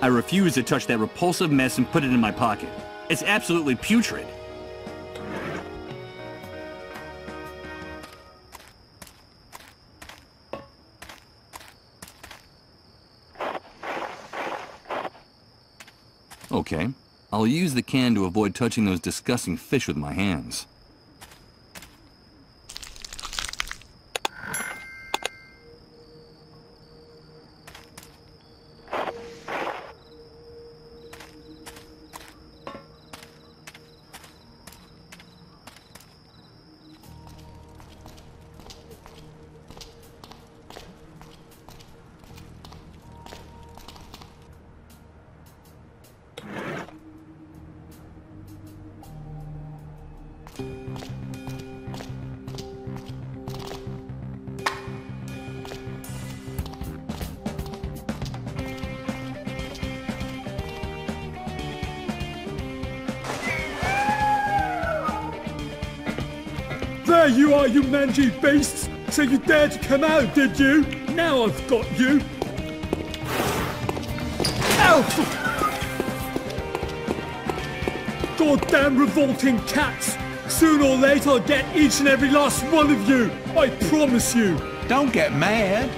I refuse to touch that repulsive mess and put it in my pocket. It's absolutely putrid. Okay, I'll use the can to avoid touching those disgusting fish with my hands. There you are, you mangy beasts! So you dared to come out, did you? Now I've got you! Ow! Goddamn revolting cats! Sooner or later I'll get each and every last one of you! I promise you! Don't get mad.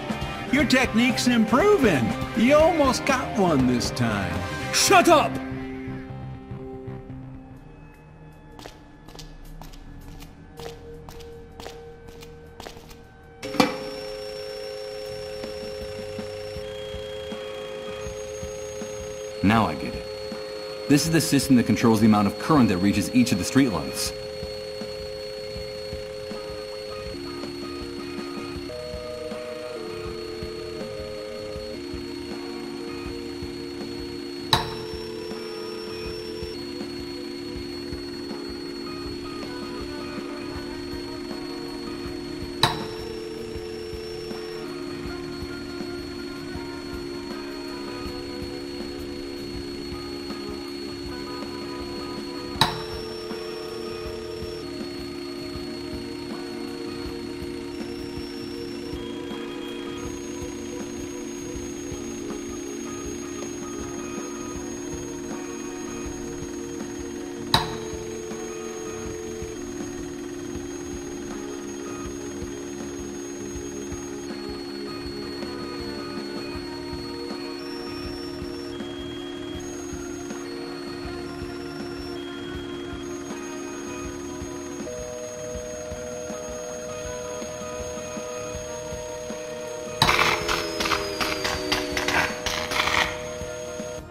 Your technique's improving. You almost got one this time. Shut up! Now I get it. This is the system that controls the amount of current that reaches each of the streetlights.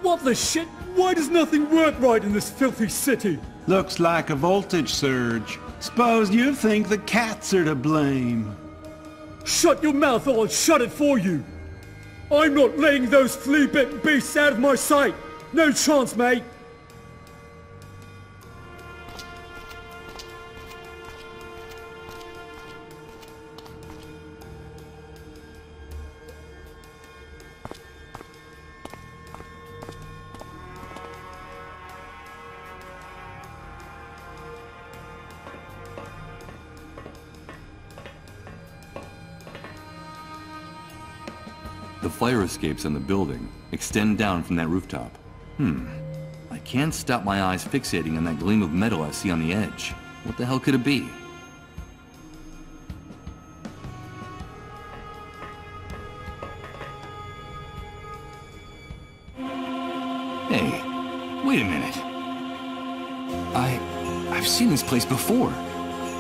What the shit? Why does nothing work right in this filthy city? Looks like a voltage surge. Suppose you think the cats are to blame. Shut your mouth or I'll shut it for you! I'm not letting those flea-bitten beasts out of my sight! No chance, mate! The fire escapes on the building extend down from that rooftop. I can't stop my eyes fixating on that gleam of metal I see on the edge. What the hell could it be? Hey, wait a minute. I've seen this place before.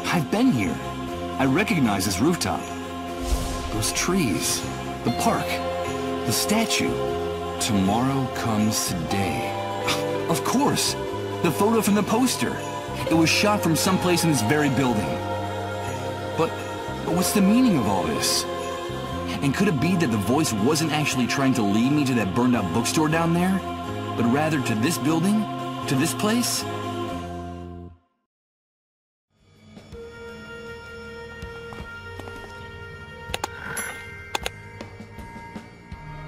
I've been here. I recognize this rooftop. Those trees. The park. The statue. Tomorrow comes today. Of course! The photo from the poster. It was shot from someplace in this very building. But what's the meaning of all this? And could it be that the voice wasn't actually trying to lead me to that burned out bookstore down there, but rather to this building? To this place?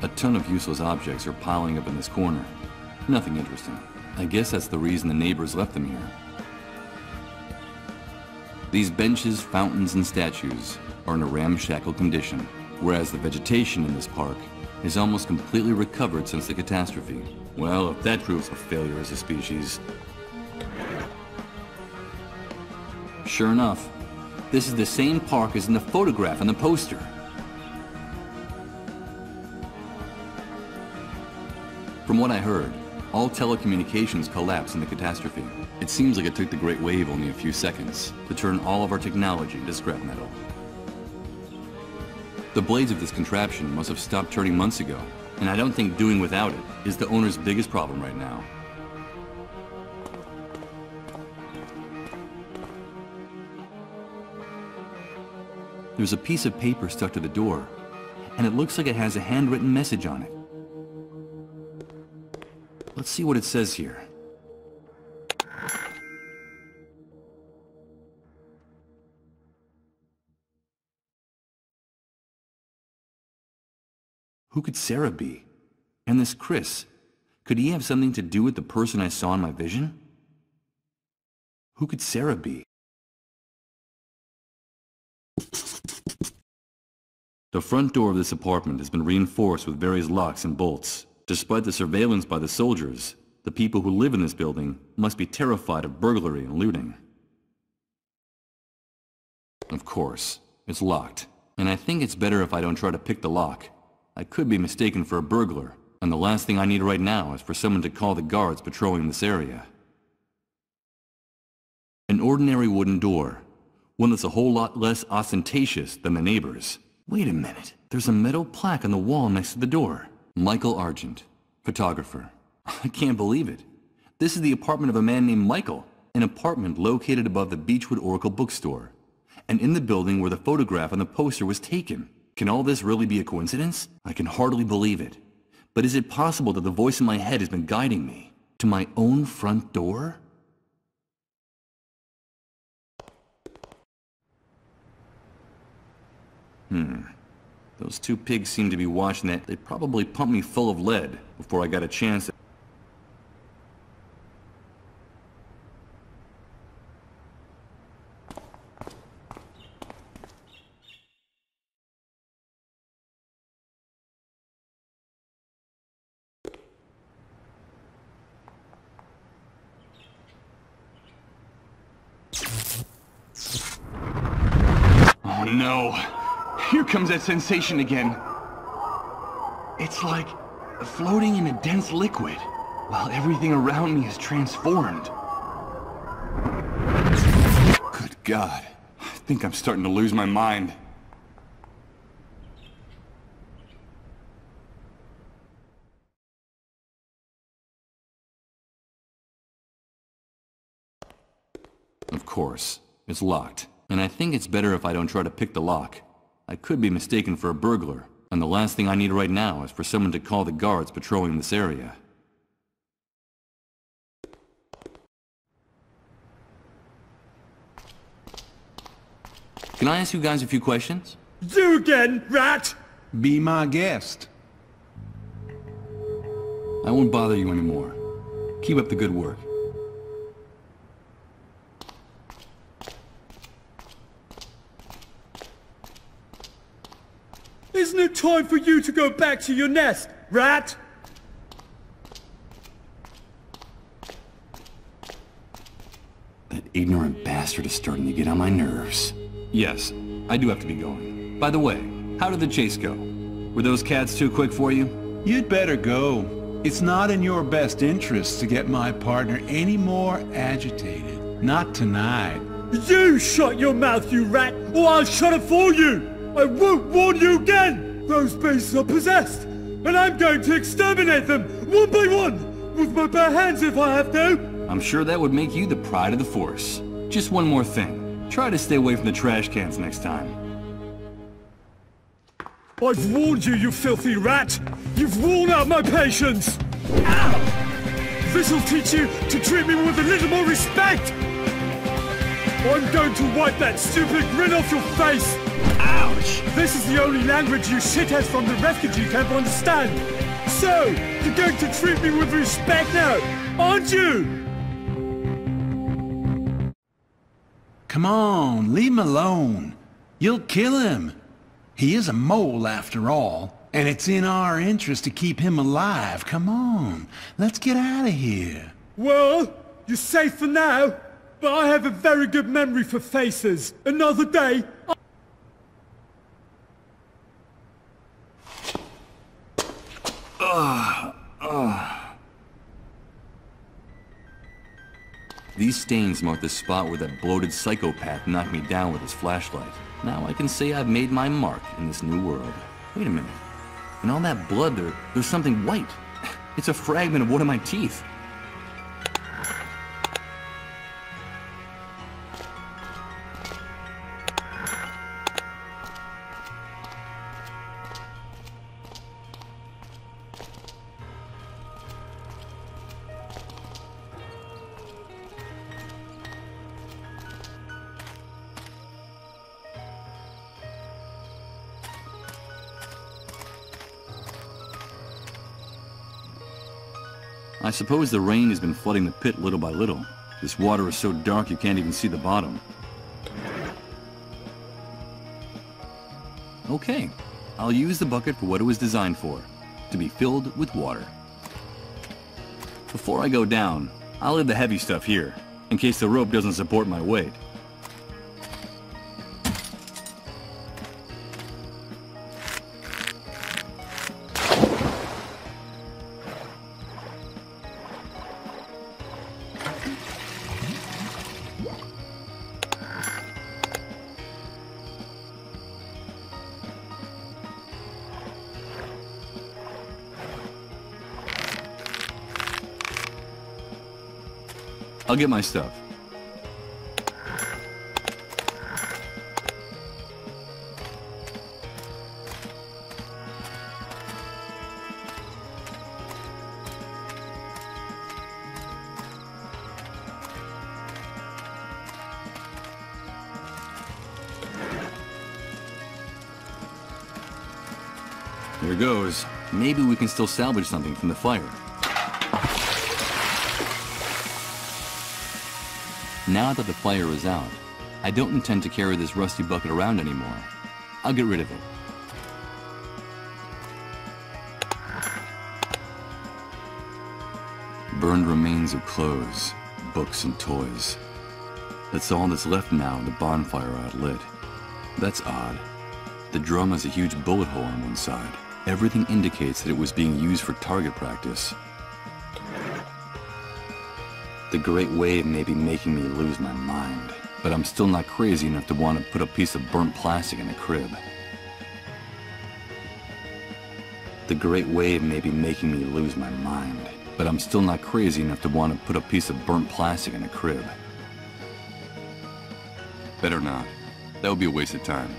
A ton of useless objects are piling up in this corner. Nothing interesting. I guess that's the reason the neighbors left them here. These benches, fountains, and statues are in a ramshackle condition, whereas the vegetation in this park is almost completely recovered since the catastrophe. Well, if that proves a failure as a species. Sure enough, this is the same park as in the photograph and the poster. From what I heard, all telecommunications collapsed in the catastrophe. It seems like it took the Great Wave only a few seconds to turn all of our technology into scrap metal. The blades of this contraption must have stopped turning months ago, and I don't think doing without it is the owner's biggest problem right now. There's a piece of paper stuck to the door, and it looks like it has a handwritten message on it. Let's see what it says here. Who could Sarah be? And this Chris, could he have something to do with the person I saw in my vision? Who could Sarah be? The front door of this apartment has been reinforced with various locks and bolts. Despite the surveillance by the soldiers, the people who live in this building must be terrified of burglary and looting. Of course, it's locked, and I think it's better if I don't try to pick the lock. I could be mistaken for a burglar, and the last thing I need right now is for someone to call the guards patrolling this area. An ordinary wooden door, one that's a whole lot less ostentatious than the neighbors. Wait a minute, there's a metal plaque on the wall next to the door. Michael Argent, photographer. I can't believe it. This is the apartment of a man named Michael, an apartment located above the Beechwood Oracle bookstore, and in the building where the photograph on the poster was taken. Can all this really be a coincidence? I can hardly believe it. But is it possible that the voice in my head has been guiding me to my own front door? Those two pigs seem to be watching that. They probably pumped me full of lead before I got a chance. Oh no! Here comes that sensation again. It's like floating in a dense liquid, while everything around me is transformed. Good God, I think I'm starting to lose my mind. Of course, it's locked, and I think it's better if I don't try to pick the lock. I could be mistaken for a burglar, and the last thing I need right now is for someone to call the guards patrolling this area. Can I ask you guys a few questions? You again, rat! Be my guest. I won't bother you anymore. Keep up the good work. Isn't it time for you to go back to your nest, rat? That ignorant bastard is starting to get on my nerves. Yes, I do have to be going. By the way, how did the chase go? Were those cats too quick for you? You'd better go. It's not in your best interest to get my partner any more agitated. Not tonight. You shut your mouth, you rat, or I'll shut it for you! I won't warn you again! Those beasts are possessed, and I'm going to exterminate them, one by one, with my bare hands if I have to! I'm sure that would make you the pride of the force. Just one more thing. Try to stay away from the trash cans next time. I've warned you, you filthy rat! You've worn out my patience! Ow! This'll teach you to treat me with a little more respect! I'm going to wipe that stupid grin off your face! Ouch! This is the only language you shitheads from the refugee camp understand! So, you're going to treat me with respect now, aren't you? Come on, leave him alone. You'll kill him. He is a mole after all. And it's in our interest to keep him alive. Come on, let's get out of here. Well, you're safe for now, but I have a very good memory for faces. Another day... These stains mark the spot where that bloated psychopath knocked me down with his flashlight. Now I can say I've made my mark in this new world. Wait a minute. In all that blood, there's something white. It's a fragment of one of my teeth. I suppose the rain has been flooding the pit little by little. This water is so dark you can't even see the bottom. Okay, I'll use the bucket for what it was designed for, to be filled with water. Before I go down, I'll leave the heavy stuff here, in case the rope doesn't support my weight. I'll get my stuff. There goes. Maybe we can still salvage something from the fire. Now that the fire is out, I don't intend to carry this rusty bucket around anymore. I'll get rid of it. Burned remains of clothes, books and toys. That's all that's left now, the bonfire outlit. That's odd. The drum has a huge bullet hole on one side. Everything indicates that it was being used for target practice. The great wave may be making me lose my mind, but I'm still not crazy enough to want to put a piece of burnt plastic in a crib. The great wave may be making me lose my mind, but I'm still not crazy enough to want to put a piece of burnt plastic in a crib. Better not. That would be a waste of time.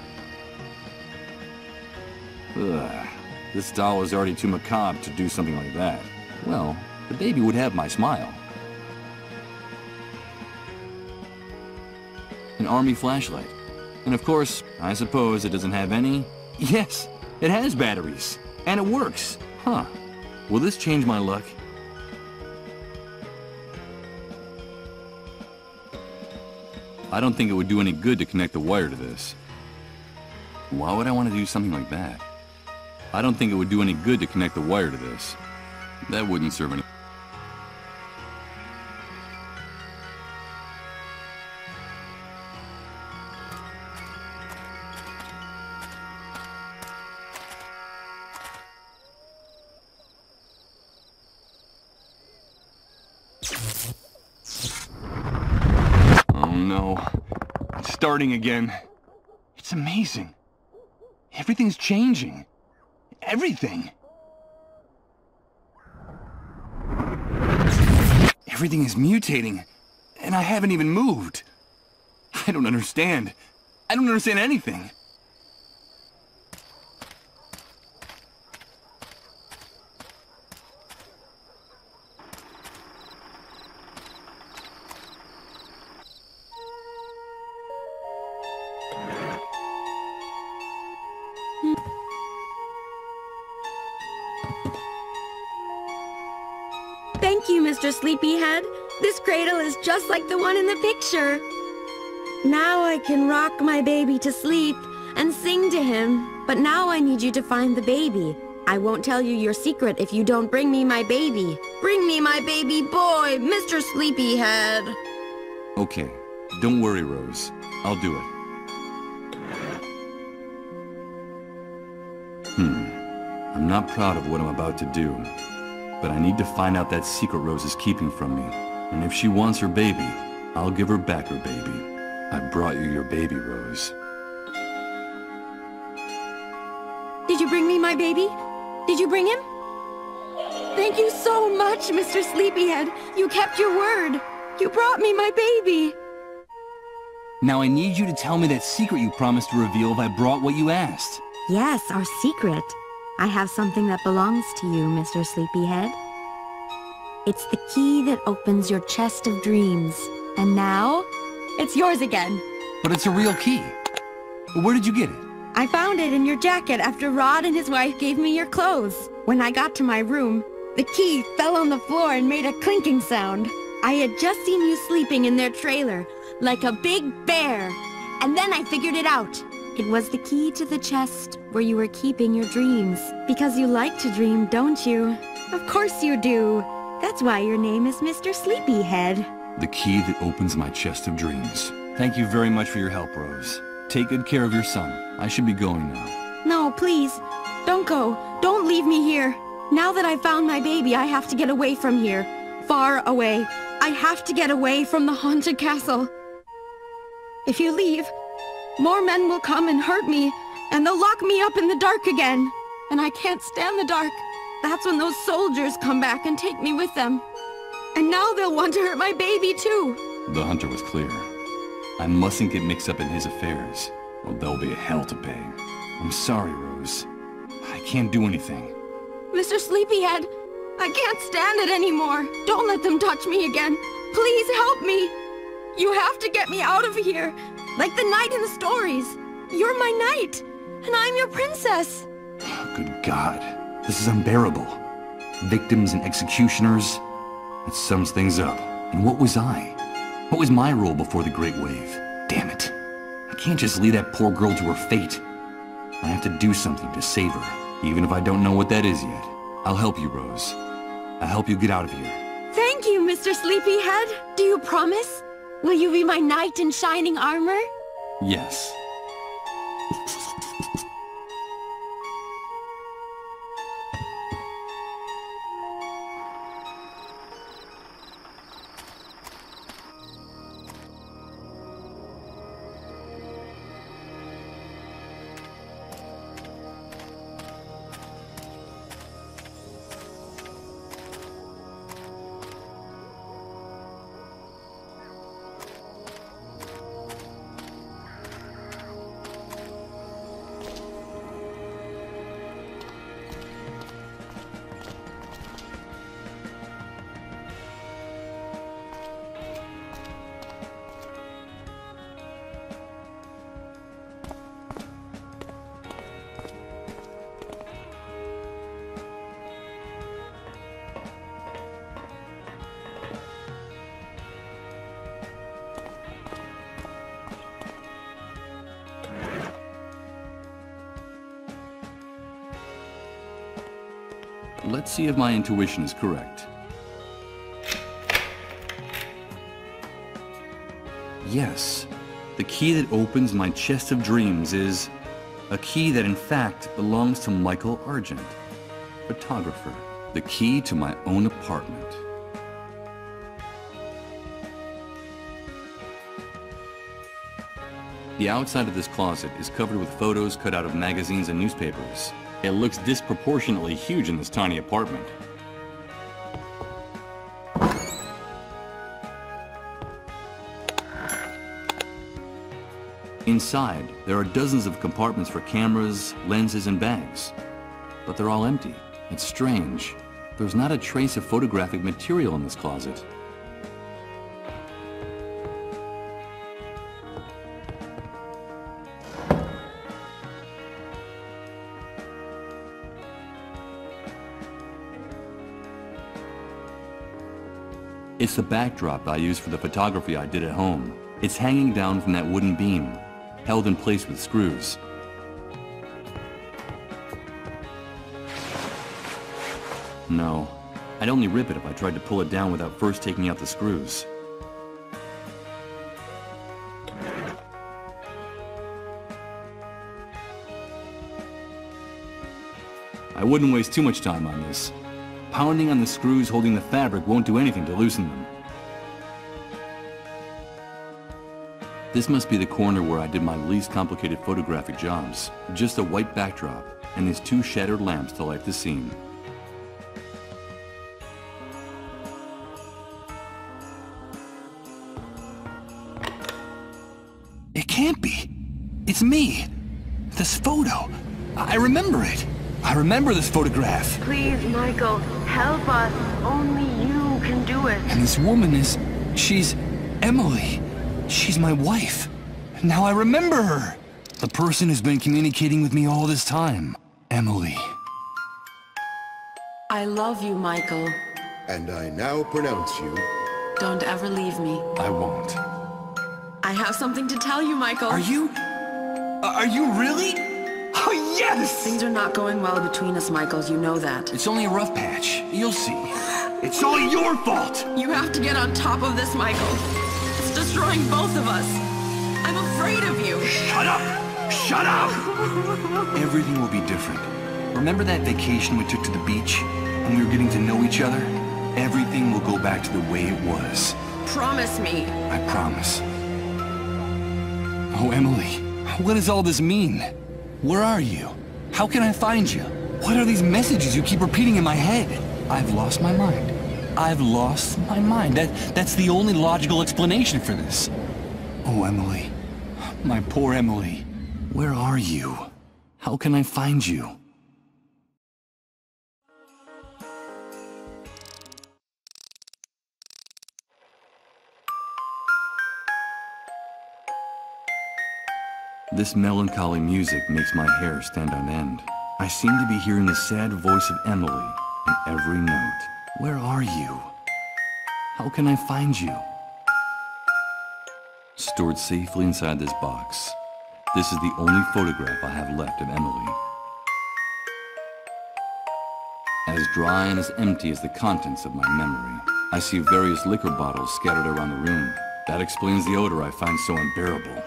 Ugh. This doll is already too macabre to do something like that. Well, the baby would have my smile. An army flashlight. And of course, I suppose it doesn't have any... Yes, it has batteries. And it works. Huh. Will this change my luck? I don't think it would do any good to connect the wire to this. Why would I want to do something like that? I don't think it would do any good to connect the wire to this. That wouldn't serve any... Oh no. It's starting again. It's amazing. Everything's changing. Everything. Everything is mutating, and I haven't even moved. I don't understand. I don't understand anything. Thank you, Mr. Sleepyhead. This cradle is just like the one in the picture. Now I can rock my baby to sleep and sing to him But now I need you to find the baby. I won't tell you your secret if you don't bring me my baby. Bring me my baby boy, Mr. Sleepyhead. Okay, don't worry, Rose. I'll do it. I'm not proud of what I'm about to do, but I need to find out that secret Rose is keeping from me. And if she wants her baby, I'll give her back her baby. I brought you your baby, Rose. Did you bring me my baby? Did you bring him? Thank you so much, Mr. Sleepyhead. You kept your word. You brought me my baby. Now I need you to tell me that secret you promised to reveal if I brought what you asked. Yes, our secret. I have something that belongs to you, Mr. Sleepyhead. It's the key that opens your chest of dreams. And now, it's yours again. But it's a real key. Where did you get it? I found it in your jacket after Rod and his wife gave me your clothes. When I got to my room, the key fell on the floor and made a clinking sound. I had just seen you sleeping in their trailer, like a big bear. And then I figured it out. It was the key to the chest where you were keeping your dreams. Because you like to dream, don't you? Of course you do. That's why your name is Mr. Sleepyhead. The key that opens my chest of dreams. Thank you very much for your help, Rose. Take good care of your son. I should be going now. No, please. Don't go. Don't leave me here. Now that I found my baby, I have to get away from here. Far away. I have to get away from the haunted castle. If you leave, more men will come and hurt me, and they'll lock me up in the dark again. And I can't stand the dark. That's when those soldiers come back and take me with them. And now they'll want to hurt my baby, too. The hunter was clear. I mustn't get mixed up in his affairs, or there'll be a hell to pay. I'm sorry, Rose. I can't do anything. Mr. Sleepyhead, I can't stand it anymore. Don't let them touch me again. Please help me. You have to get me out of here. Like the knight in the stories. You're my knight, and I'm your princess. Good God. This is unbearable. Victims and executioners. It sums things up. And what was I? What was my role before the Great Wave? Damn it. I can't just leave that poor girl to her fate. I have to do something to save her, even if I don't know what that is yet. I'll help you, Rose. I'll help you get out of here. Thank you, Mr. Sleepyhead. Do you promise? Will you be my knight in shining armor? Yes. Let's see if my intuition is correct. Yes, the key that opens my chest of dreams is a key that in fact belongs to Michael Argent, photographer. The key to my own apartment. The outside of this closet is covered with photos cut out of magazines and newspapers. It looks disproportionately huge in this tiny apartment. Inside, there are dozens of compartments for cameras, lenses, and bags. But they're all empty. It's strange. There's not a trace of photographic material in this closet. It's the backdrop I used for the photography I did at home. It's hanging down from that wooden beam, held in place with screws. No. I'd only rip it if I tried to pull it down without first taking out the screws. I wouldn't waste too much time on this. Pounding on the screws holding the fabric won't do anything to loosen them. This must be the corner where I did my least complicated photographic jobs. Just a white backdrop, and these two shattered lamps to light the scene. It can't be! It's me! This photo! I remember it! I remember this photograph! Please, Michael, help us. Only you can do it. And this woman she's Emily. She's my wife. Now I remember her! The person who's been communicating with me all this time. Emily. I love you, Michael. And I now pronounce you... Don't ever leave me. I won't. I have something to tell you, Michael. Are you really? Oh, yes! Things are not going well between us, Michael. You know that. It's only a rough patch. You'll see. It's all your fault! You have to get on top of this, Michael. It's destroying both of us. I'm afraid of you. Shut up! Shut up! Everything will be different. Remember that vacation we took to the beach? And we were getting to know each other? Everything will go back to the way it was. Promise me. I promise. Oh, Emily, what does all this mean? Where are you? How can I find you? What are these messages you keep repeating in my head? I've lost my mind. I've lost my mind. That's the only logical explanation for this. Oh, Emily. My poor Emily. Where are you? How can I find you? This melancholy music makes my hair stand on end. I seem to be hearing the sad voice of Emily in every note. Where are you? How can I find you? Stored safely inside this box. This is the only photograph I have left of Emily. As dry and as empty as the contents of my memory. I see various liquor bottles scattered around the room. That explains the odor I find so unbearable.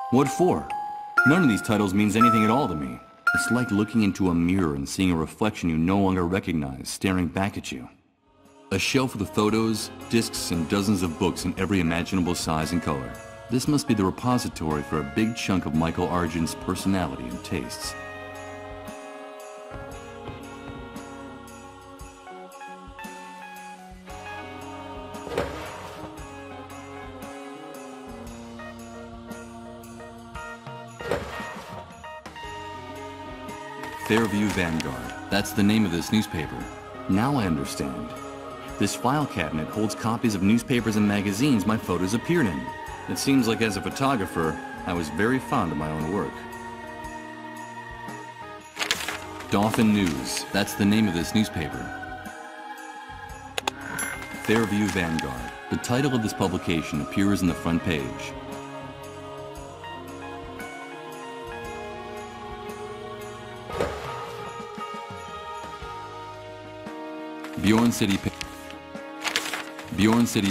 What for? None of these titles means anything at all to me. It's like looking into a mirror and seeing a reflection you no longer recognize staring back at you. A shelf with photos, discs, and dozens of books in every imaginable size and color. This must be the repository for a big chunk of Michael Argent's personality and tastes. Fairview Vanguard. That's the name of this newspaper. Now I understand. This file cabinet holds copies of newspapers and magazines my photos appeared in. It seems like as a photographer, I was very fond of my own work. Dauphin News. That's the name of this newspaper. Fairview Vanguard. The title of this publication appears in the front page. Bjorn City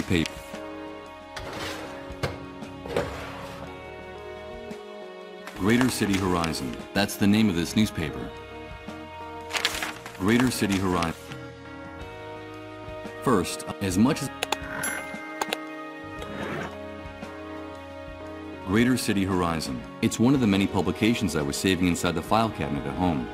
Paper. Greater City Horizon. That's the name of this newspaper. Greater City Horizon. First, as much as... Greater City Horizon. It's one of the many publications I was saving inside the file cabinet at home.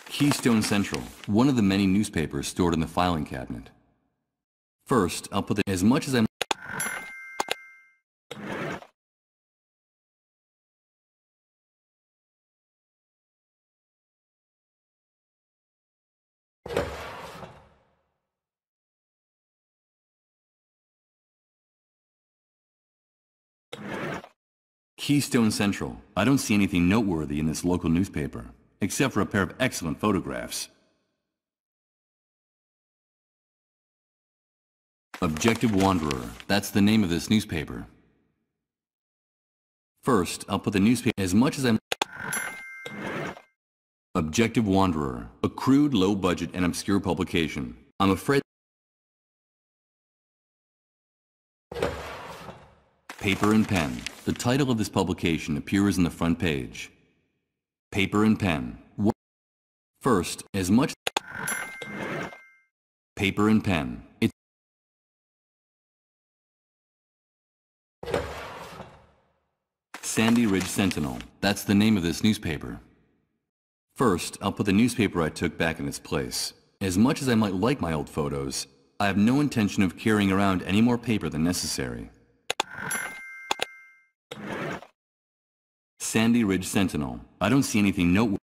Keystone Central, one of the many newspapers stored in the filing cabinet. First, I'll put as much as I'm... Keystone Central. I don't see anything noteworthy in this local newspaper, except for a pair of excellent photographs. Objective Wanderer. That's the name of this newspaper. First, I'll put the newspaper as much as I'm... Objective Wanderer. A crude, low-budget, and obscure publication. I'm afraid... Paper and pen. The title of this publication appears on the front page. Paper and pen. First, as much... Paper and pen. It's... Sandy Ridge Sentinel. That's the name of this newspaper. First, I'll put the newspaper I took back in its place. As much as I might like my old photos, I have no intention of carrying around any more paper than necessary. Sandy Ridge Sentinel. I don't see anything noteworthy.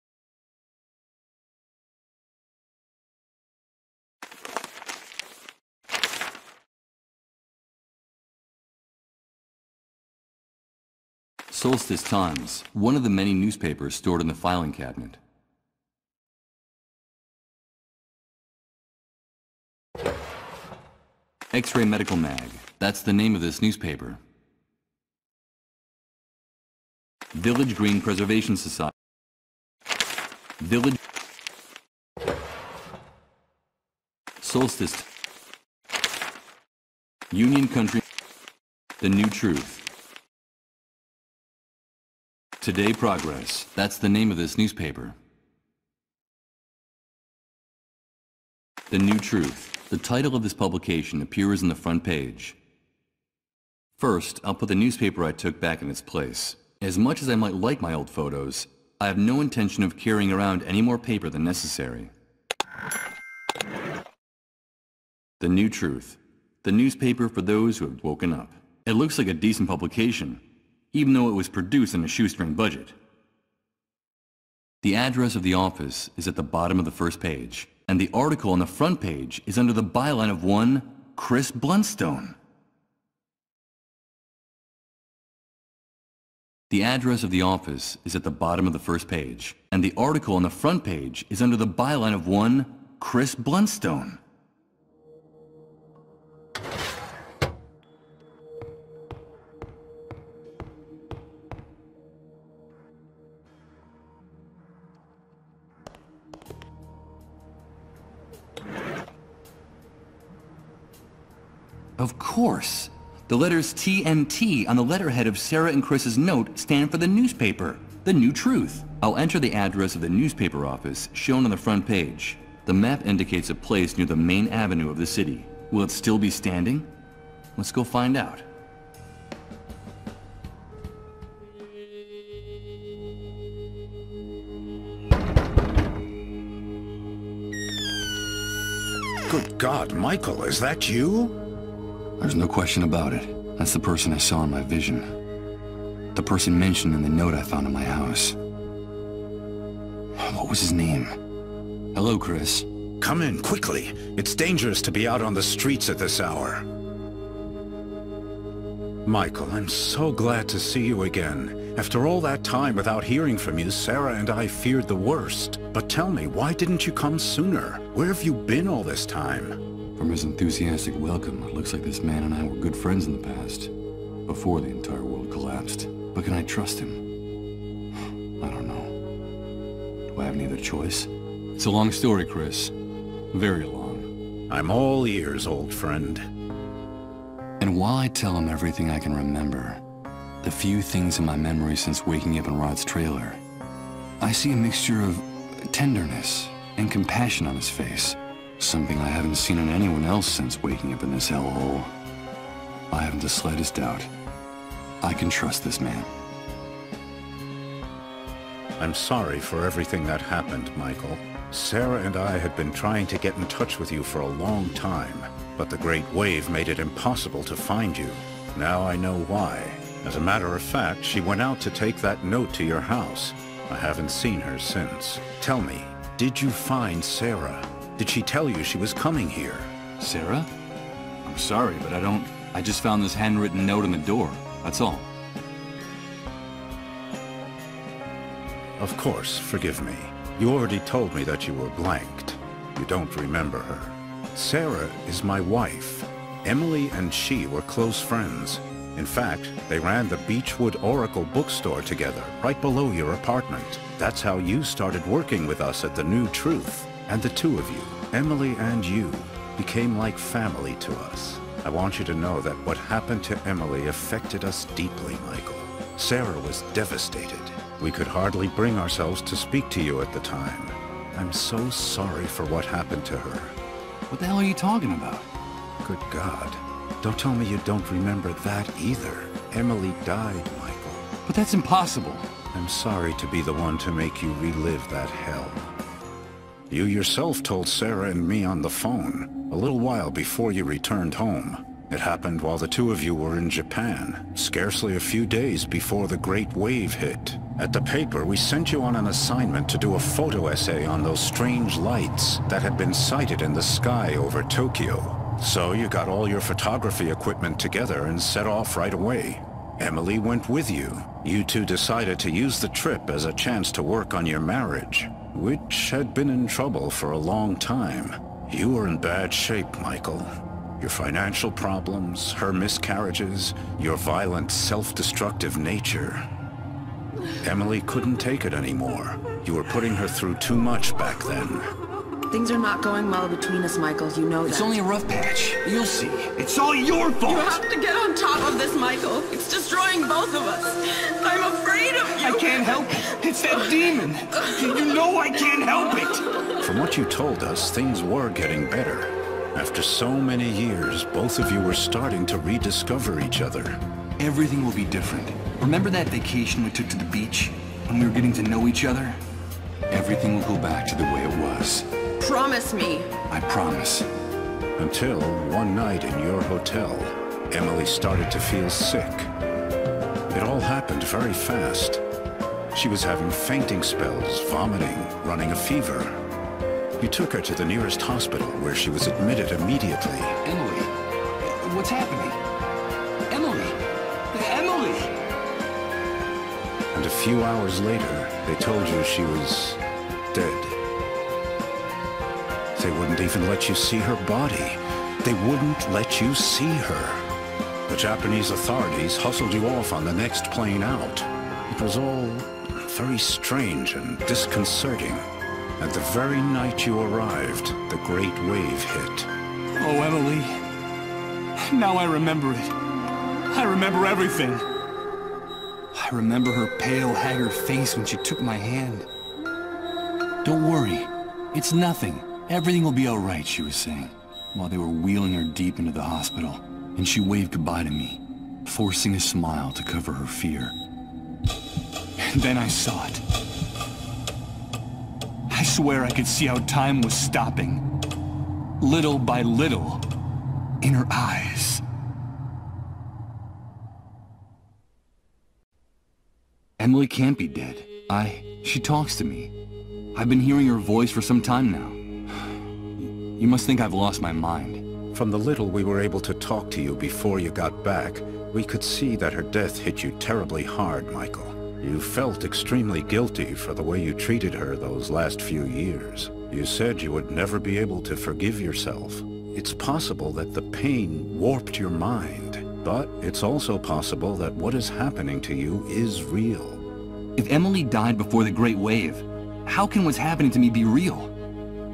Solstice Times, one of the many newspapers stored in the filing cabinet. X-Ray Medical Mag, that's the name of this newspaper. Village Green Preservation Society. Village... Solstice... Union Country... The New Truth. Today Progress, that's the name of this newspaper. The New Truth. The title of this publication appears on the front page. First, I'll put the newspaper I took back in its place. As much as I might like my old photos, I have no intention of carrying around any more paper than necessary. The New Truth. The newspaper for those who have woken up. It looks like a decent publication, even though it was produced on a shoestring budget. The address of the office is at the bottom of the first page, and the article on the front page is under the byline of one Chris Blunstone. The address of the office is at the bottom of the first page, and the article on the front page is under the byline of one Chris Blunstone. Of course. The letters T and T on the letterhead of Sarah and Chris's note stand for the newspaper, The New Truth. I'll enter the address of the newspaper office shown on the front page. The map indicates a place near the main avenue of the city. Will it still be standing? Let's go find out. Good God, Michael, is that you? There's no question about it. That's the person I saw in my vision. The person mentioned in the note I found in my house. What was his name? Hello, Chris. Come in, quickly. It's dangerous to be out on the streets at this hour. Michael, I'm so glad to see you again. After all that time without hearing from you, Sarah and I feared the worst. But tell me, why didn't you come sooner? Where have you been all this time? From his enthusiastic welcome, it looks like this man and I were good friends in the past, before the entire world collapsed. But can I trust him? I don't know. Do I have any other choice? It's a long story, Chris. Very long. I'm all ears, old friend. And while I tell him everything I can remember, the few things in my memory since waking up in Rod's trailer, I see a mixture of tenderness and compassion on his face. Something I haven't seen in anyone else since waking up in this hellhole. I haven't the slightest doubt. I can trust this man. I'm sorry for everything that happened, Michael. Sarah and I had been trying to get in touch with you for a long time, but the Great Wave made it impossible to find you. Now I know why. As a matter of fact, she went out to take that note to your house. I haven't seen her since. Tell me, did you find Sarah? Did she tell you she was coming here? Sarah? I'm sorry, but I just found this handwritten note on the door. That's all. Of course, forgive me. You already told me that you were blanked. You don't remember her. Sarah is my wife, Emily and she were close friends. In fact, they ran the Beechwood Oracle bookstore together, right below your apartment. That's how you started working with us at the New Truth. And the two of you, Emily and you, became like family to us. I want you to know that what happened to Emily affected us deeply, Michael. Sarah was devastated. We could hardly bring ourselves to speak to you at the time. I'm so sorry for what happened to her. What the hell are you talking about? Good God. Don't tell me you don't remember that either. Emily died, Michael. But that's impossible. I'm sorry to be the one to make you relive that hell. You yourself told Sarah and me on the phone, a little while before you returned home. It happened while the two of you were in Japan, scarcely a few days before the Great Wave hit. At the paper, we sent you on an assignment to do a photo essay on those strange lights that had been sighted in the sky over Tokyo. So you got all your photography equipment together and set off right away. Emily went with you. You two decided to use the trip as a chance to work on your marriage, which had been in trouble for a long time. You were in bad shape, Michael. Your financial problems, her miscarriages, your violent, self-destructive nature. Emily couldn't take it anymore. You were putting her through too much back then. Things are not going well between us, Michael. You know that. It's only a rough patch. You'll see. It's all your fault! You have to get on top of this, Michael. It's destroying both of us. I'm afraid of you. I can't help it. It's that demon. You know I can't help it. From what you told us, things were getting better. After so many years, both of you were starting to rediscover each other. Everything will be different. Remember that vacation we took to the beach? When we were getting to know each other? Everything will go back to the way it was. Promise me. I promise. Until one night in your hotel, Emily started to feel sick. It all happened very fast. She was having fainting spells, vomiting, running a fever. You took her to the nearest hospital where she was admitted immediately. Emily, what's happening? Emily! Emily! And a few hours later, they told you she was dead. They wouldn't even let you see her body. They wouldn't let you see her. The Japanese authorities hustled you off on the next plane out. It was all very strange and disconcerting. And the very night you arrived, the Great Wave hit. Oh, Emily. Now I remember it. I remember everything. I remember her pale, haggard face when she took my hand. Don't worry. It's nothing. Everything will be all right, she was saying, while they were wheeling her deep into the hospital. And she waved goodbye to me, forcing a smile to cover her fear. And then I saw it. I swear I could see how time was stopping. Little by little. In her eyes. Emily can't be dead. She talks to me. I've been hearing her voice for some time now. You must think I've lost my mind. From the little we were able to talk to you before you got back, we could see that her death hit you terribly hard, Michael. You felt extremely guilty for the way you treated her those last few years. You said you would never be able to forgive yourself. It's possible that the pain warped your mind, but it's also possible that what is happening to you is real. If Emily died before the Great Wave, how can what's happening to me be real?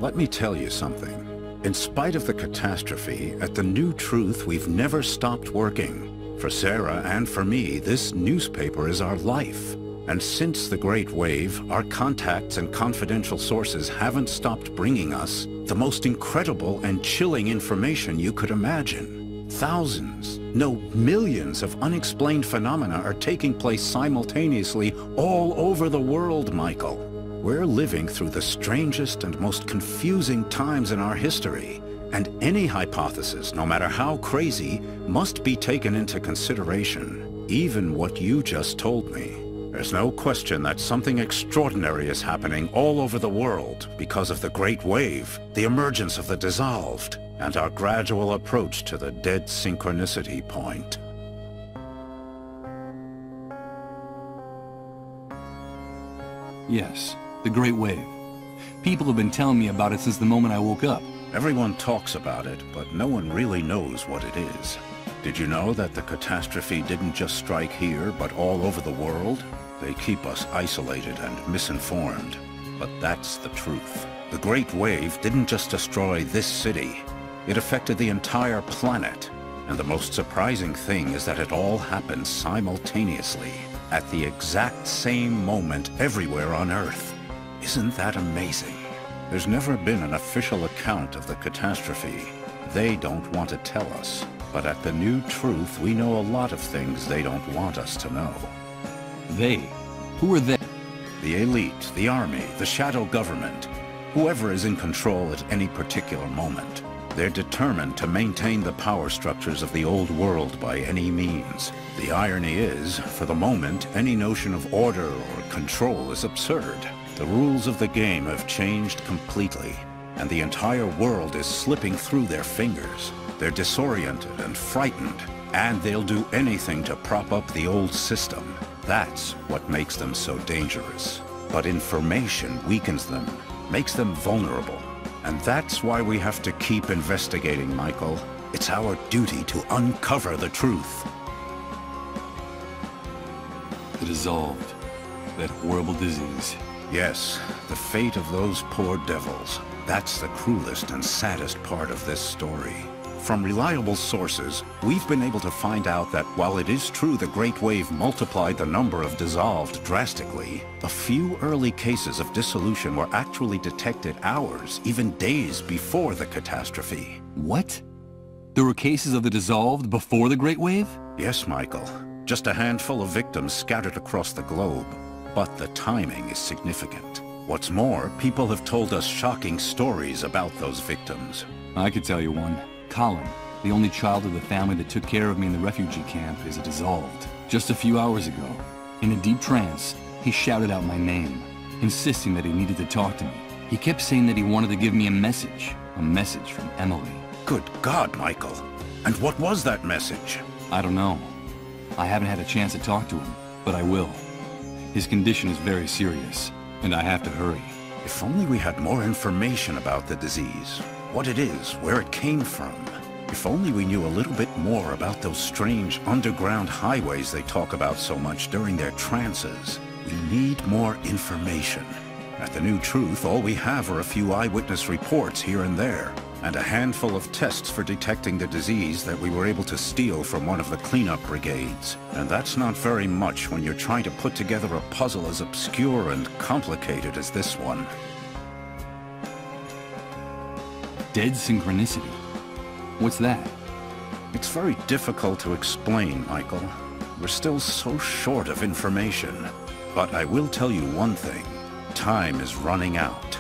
Let me tell you something. In spite of the catastrophe, at the New Truth, we've never stopped working. For Sarah and for me, this newspaper is our life. And since the Great Wave, our contacts and confidential sources haven't stopped bringing us the most incredible and chilling information you could imagine. Thousands, no, millions of unexplained phenomena are taking place simultaneously all over the world, Michael. We're living through the strangest and most confusing times in our history, and any hypothesis, no matter how crazy, must be taken into consideration, even what you just told me. There's no question that something extraordinary is happening all over the world because of the Great Wave, the emergence of the dissolved, and our gradual approach to the Dead Synchronicity point. Yes, the Great Wave. People have been telling me about it since the moment I woke up. Everyone talks about it, but no one really knows what it is. Did you know that the catastrophe didn't just strike here, but all over the world? They keep us isolated and misinformed. But that's the truth. The Great Wave didn't just destroy this city. It affected the entire planet. And the most surprising thing is that it all happened simultaneously, at the exact same moment everywhere on Earth. Isn't that amazing? There's never been an official account of the catastrophe. They don't want to tell us. But at the New Truth, we know a lot of things they don't want us to know. They? Who are they? The elite, the army, the shadow government, whoever is in control at any particular moment. They're determined to maintain the power structures of the old world by any means. The irony is, for the moment, any notion of order or control is absurd. The rules of the game have changed completely, and the entire world is slipping through their fingers. They're disoriented and frightened, and they'll do anything to prop up the old system. That's what makes them so dangerous. But information weakens them, makes them vulnerable. And that's why we have to keep investigating, Michael. It's our duty to uncover the truth. The dissolved. That horrible disease. Yes, the fate of those poor devils. That's the cruelest and saddest part of this story. From reliable sources, we've been able to find out that while it is true the Great Wave multiplied the number of dissolved drastically, a few early cases of dissolution were actually detected hours, even days before the catastrophe. What? There were cases of the dissolved before the Great Wave? Yes, Michael. Just a handful of victims scattered across the globe. But the timing is significant. What's more, people have told us shocking stories about those victims. I could tell you one. Colin, the only child of the family that took care of me in the refugee camp, is dissolved. Just a few hours ago, in a deep trance, he shouted out my name, insisting that he needed to talk to me. He kept saying that he wanted to give me a message from Emily. Good God, Michael. And what was that message? I don't know. I haven't had a chance to talk to him, but I will. His condition is very serious, and I have to hurry. If only we had more information about the disease. What it is, where it came from. If only we knew a little bit more about those strange underground highways they talk about so much during their trances. We need more information. At the New Truth, all we have are a few eyewitness reports here and there, and a handful of tests for detecting the disease that we were able to steal from one of the cleanup brigades. And that's not very much when you're trying to put together a puzzle as obscure and complicated as this one. Dead Synchronicity? What's that? It's very difficult to explain, Michael. We're still so short of information. But I will tell you one thing. Time is running out.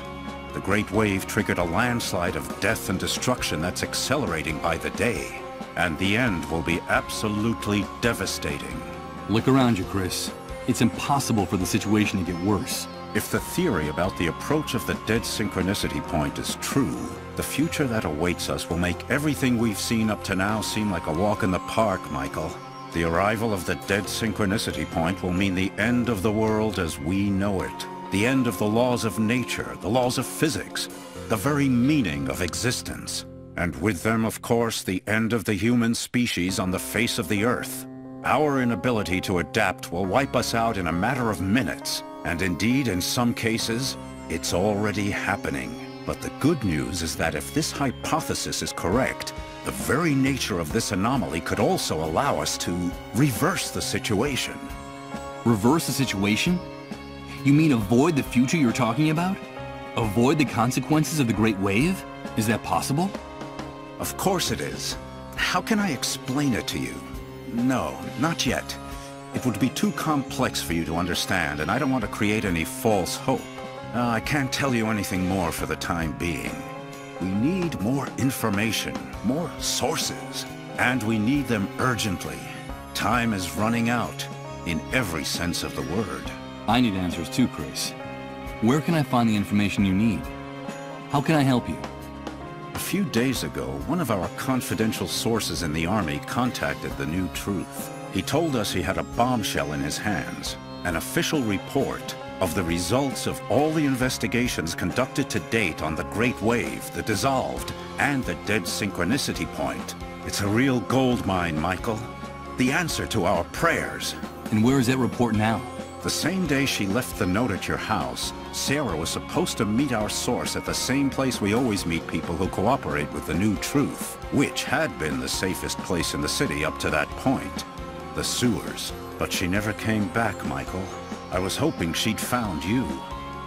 The Great Wave triggered a landslide of death and destruction that's accelerating by the day. And the end will be absolutely devastating. Look around you, Chris. It's impossible for the situation to get worse. If the theory about the approach of the Dead Synchronicity point is true, the future that awaits us will make everything we've seen up to now seem like a walk in the park, Michael. The arrival of the Dead Synchronicity point will mean the end of the world as we know it. The end of the laws of nature, the laws of physics, the very meaning of existence. And with them, of course, the end of the human species on the face of the Earth. Our inability to adapt will wipe us out in a matter of minutes. And indeed, in some cases, it's already happening. But the good news is that if this hypothesis is correct, the very nature of this anomaly could also allow us to reverse the situation. Reverse the situation? You mean avoid the future you're talking about? Avoid the consequences of the Great Wave? Is that possible? Of course it is. How can I explain it to you? No, not yet. It would be too complex for you to understand, and I don't want to create any false hope. I can't tell you anything more for the time being. We need more information, more sources, and we need them urgently. Time is running out, in every sense of the word. I need answers too, Chris. Where can I find the information you need? How can I help you? A few days ago, one of our confidential sources in the Army contacted the New Truth. He told us he had a bombshell in his hands, an official report of the results of all the investigations conducted to date on the Great Wave, the Dissolved, and the Dead Synchronicity Point. It's a real gold mine, Michael. The answer to our prayers. And where is that report now? The same day she left the note at your house, Sarah was supposed to meet our source at the same place we always meet people who cooperate with the new truth, which had been the safest place in the city up to that point, the sewers. But she never came back, Michael. I was hoping she'd found you.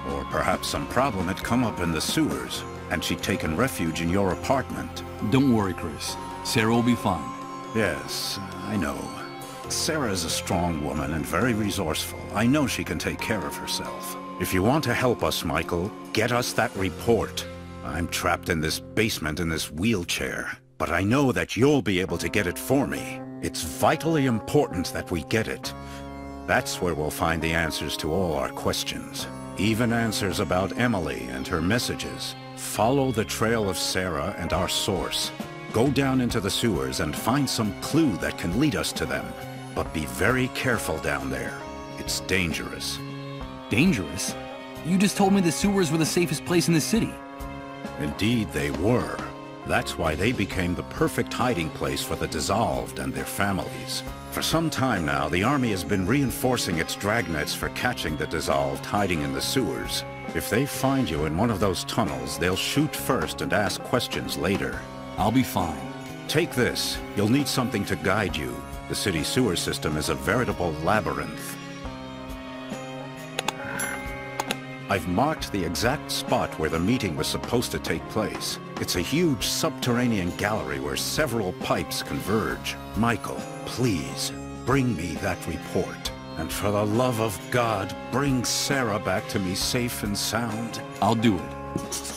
Or perhaps some problem had come up in the sewers, and she'd taken refuge in your apartment. Don't worry, Chris. Sarah will be fine. Yes, I know. Sarah is a strong woman and very resourceful. I know she can take care of herself. If you want to help us, Michael, get us that report. I'm trapped in this basement in this wheelchair, but I know that you'll be able to get it for me. It's vitally important that we get it. That's where we'll find the answers to all our questions. Even answers about Emily and her messages. Follow the trail of Sarah and our source. Go down into the sewers and find some clue that can lead us to them. But be very careful down there. It's dangerous. Dangerous? You just told me the sewers were the safest place in the city. Indeed, they were. That's why they became the perfect hiding place for the Dissolved and their families. For some time now, the Army has been reinforcing its dragnets for catching the Dissolved hiding in the sewers. If they find you in one of those tunnels, they'll shoot first and ask questions later. I'll be fine. Take this. You'll need something to guide you. The city sewer system is a veritable labyrinth. I've marked the exact spot where the meeting was supposed to take place. It's a huge subterranean gallery where several pipes converge. Michael, please, bring me that report. And for the love of God, bring Sarah back to me safe and sound. I'll do it.